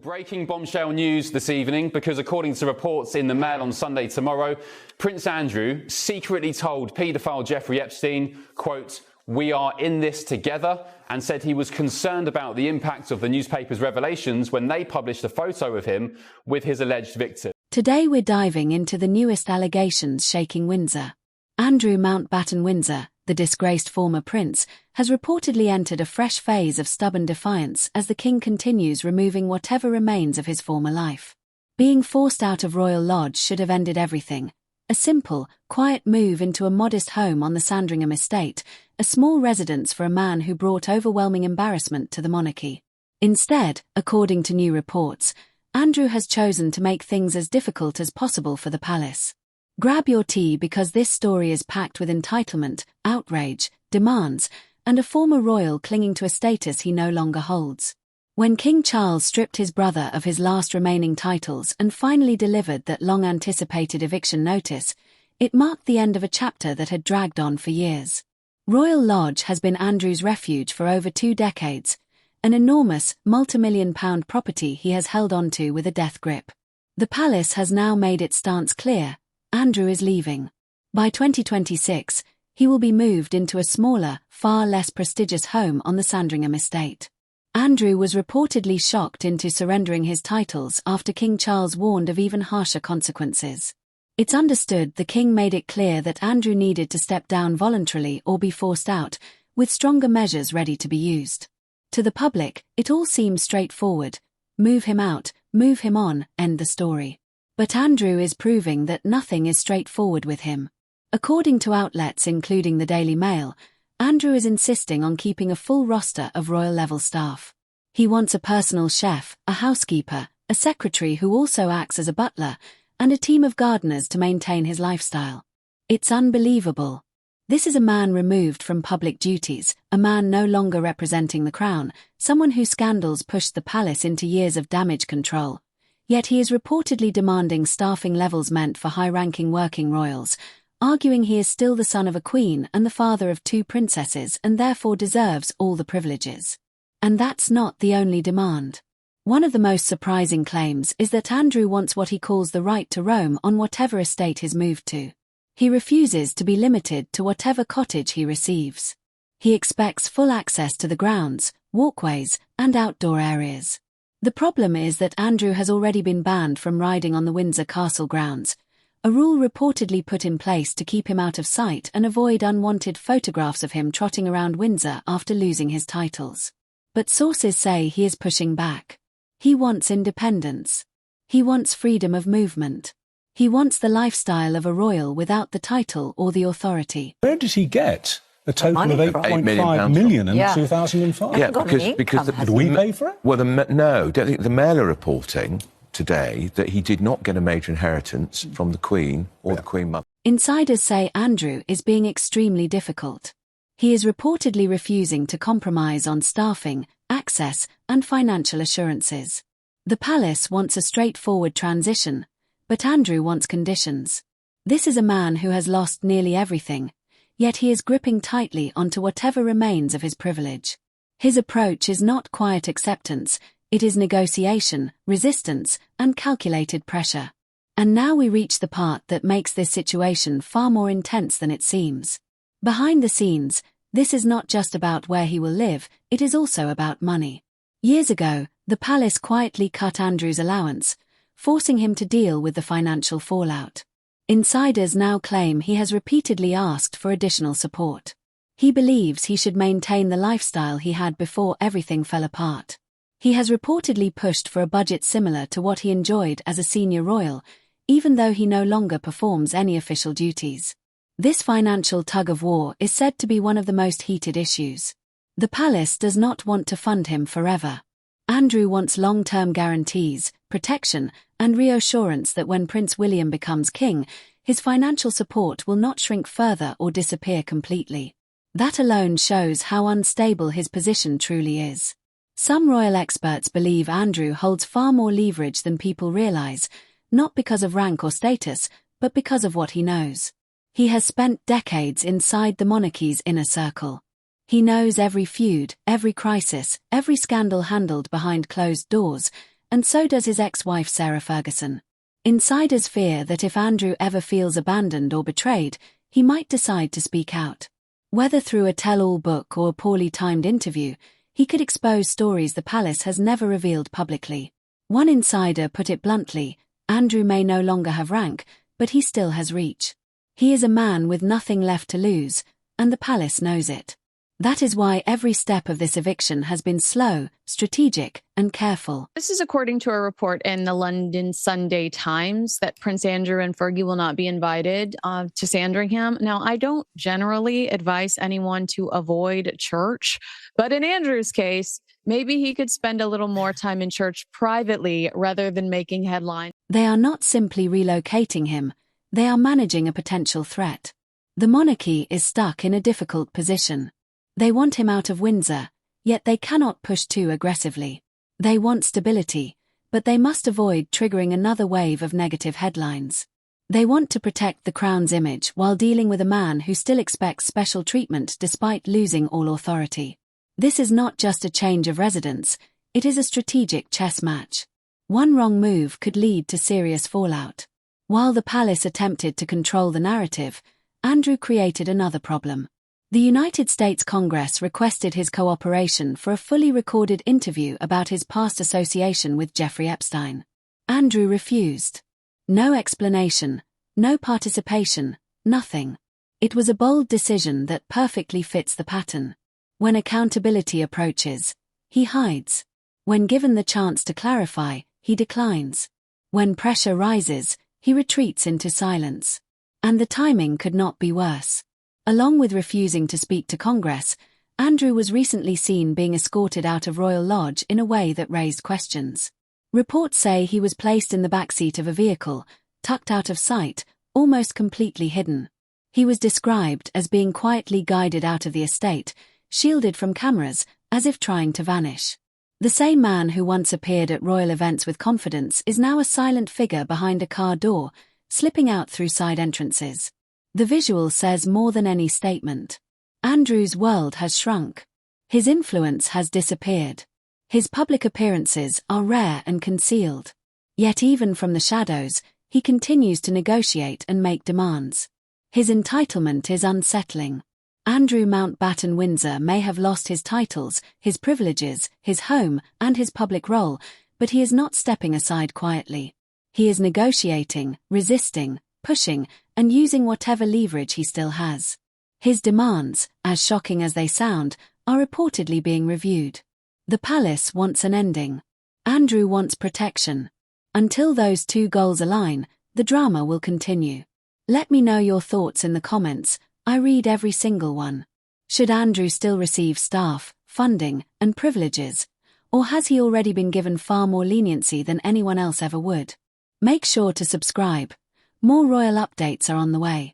Breaking bombshell news this evening, because according to reports in the Mail on Sunday tomorrow, Prince Andrew secretly told paedophile Jeffrey Epstein, quote, "We are in this together," and said he was concerned about the impact of the newspaper's revelations when they published a photo of him with his alleged victim. Today we're diving into the newest allegations shaking Windsor. Andrew Mountbatten Windsor, the disgraced former prince, has reportedly entered a fresh phase of stubborn defiance as the king continues removing whatever remains of his former life. Being forced out of Royal Lodge should have ended everything. A simple, quiet move into a modest home on the Sandringham estate, a small residence for a man who brought overwhelming embarrassment to the monarchy. Instead, according to new reports, Andrew has chosen to make things as difficult as possible for the palace. Grab your tea because this story is packed with entitlement, outrage, demands, and a former royal clinging to a status he no longer holds. When King Charles stripped his brother of his last remaining titles and finally delivered that long-anticipated eviction notice, it marked the end of a chapter that had dragged on for years. Royal Lodge has been Andrew's refuge for over 2 decades, an enormous, multi-million-pound property he has held onto with a death grip. The palace has now made its stance clear: Andrew is leaving. By 2026, he will be moved into a smaller, far less prestigious home on the Sandringham estate. Andrew was reportedly shocked into surrendering his titles after King Charles warned of even harsher consequences. It's understood the king made it clear that Andrew needed to step down voluntarily or be forced out, with stronger measures ready to be used. To the public, it all seems straightforward: move him out, move him on, end the story. But Andrew is proving that nothing is straightforward with him. According to outlets including the Daily Mail, Andrew is insisting on keeping a full roster of royal-level staff. He wants a personal chef, a housekeeper, a secretary who also acts as a butler, and a team of gardeners to maintain his lifestyle. It's unbelievable. This is a man removed from public duties, a man no longer representing the crown, someone whose scandals pushed the palace into years of damage control. Yet he is reportedly demanding staffing levels meant for high-ranking working royals, arguing he is still the son of a queen and the father of 2 princesses and therefore deserves all the privileges. And that's not the only demand. One of the most surprising claims is that Andrew wants what he calls the right to roam on whatever estate he's moved to. He refuses to be limited to whatever cottage he receives. He expects full access to the grounds, walkways, and outdoor areas. The problem is that Andrew has already been banned from riding on the Windsor Castle grounds, a rule reportedly put in place to keep him out of sight and avoid unwanted photographs of him trotting around Windsor after losing his titles. But sources say he is pushing back. He wants independence. He wants freedom of movement. He wants the lifestyle of a royal without the title or the authority. Where did he get a total of £8.5 million in 2005? Yeah, because did we pay for it? Well, no, don't think the Mail are reporting today that he did not get a major inheritance from the Queen or the Queen Mother. Insiders say Andrew is being extremely difficult. He is reportedly refusing to compromise on staffing, access, and financial assurances. The palace wants a straightforward transition, but Andrew wants conditions. This is a man who has lost nearly everything, yet he is gripping tightly onto whatever remains of his privilege. His approach is not quiet acceptance, it is negotiation, resistance, and calculated pressure. And now we reach the part that makes this situation far more intense than it seems. Behind the scenes, this is not just about where he will live, it is also about money. Years ago, the palace quietly cut Andrew's allowance, forcing him to deal with the financial fallout. Insiders now claim he has repeatedly asked for additional support. He believes he should maintain the lifestyle he had before everything fell apart. He has reportedly pushed for a budget similar to what he enjoyed as a senior royal, even though he no longer performs any official duties. This financial tug-of-war is said to be one of the most heated issues. The palace does not want to fund him forever. Andrew wants long-term guarantees, protection, and reassurance that when Prince William becomes king, his financial support will not shrink further or disappear completely. That alone shows how unstable his position truly is. Some royal experts believe Andrew holds far more leverage than people realize, not because of rank or status, but because of what he knows. He has spent decades inside the monarchy's inner circle. He knows every feud, every crisis, every scandal handled behind closed doors, and so does his ex-wife Sarah Ferguson. Insiders fear that if Andrew ever feels abandoned or betrayed, he might decide to speak out. Whether through a tell-all book or a poorly timed interview, he could expose stories the palace has never revealed publicly. One insider put it bluntly, Andrew may no longer have rank, but he still has reach. He is a man with nothing left to lose, and the palace knows it. That is why every step of this eviction has been slow, strategic, and careful. This is according to a report in the London Sunday Times that Prince Andrew and Fergie will not be invited to Sandringham. Now, I don't generally advise anyone to avoid church, but in Andrew's case, maybe he could spend a little more time in church privately rather than making headlines. They are not simply relocating him, they are managing a potential threat. The monarchy is stuck in a difficult position. They want him out of Windsor, yet they cannot push too aggressively. They want stability, but they must avoid triggering another wave of negative headlines. They want to protect the Crown's image while dealing with a man who still expects special treatment despite losing all authority. This is not just a change of residence, it is a strategic chess match. One wrong move could lead to serious fallout. While the palace attempted to control the narrative, Andrew created another problem. The United States Congress requested his cooperation for a fully recorded interview about his past association with Jeffrey Epstein. Andrew refused. No explanation, no participation, nothing. It was a bold decision that perfectly fits the pattern. When accountability approaches, he hides. When given the chance to clarify, he declines. When pressure rises, he retreats into silence. And the timing could not be worse. Along with refusing to speak to Congress, Andrew was recently seen being escorted out of Royal Lodge in a way that raised questions. Reports say he was placed in the backseat of a vehicle, tucked out of sight, almost completely hidden. He was described as being quietly guided out of the estate, shielded from cameras, as if trying to vanish. The same man who once appeared at royal events with confidence is now a silent figure behind a car door, slipping out through side entrances. The visual says more than any statement. Andrew's world has shrunk. His influence has disappeared. His public appearances are rare and concealed. Yet even from the shadows, he continues to negotiate and make demands. His entitlement is unsettling. Andrew Mountbatten Windsor may have lost his titles, his privileges, his home, and his public role, but he is not stepping aside quietly. He is negotiating, resisting, pushing, and using whatever leverage he still has. His demands, as shocking as they sound, are reportedly being reviewed. The palace wants an ending. Andrew wants protection. Until those two goals align, the drama will continue. Let me know your thoughts in the comments. I read every single one. Should Andrew still receive staff, funding, and privileges? Or has he already been given far more leniency than anyone else ever would? Make sure to subscribe. More royal updates are on the way.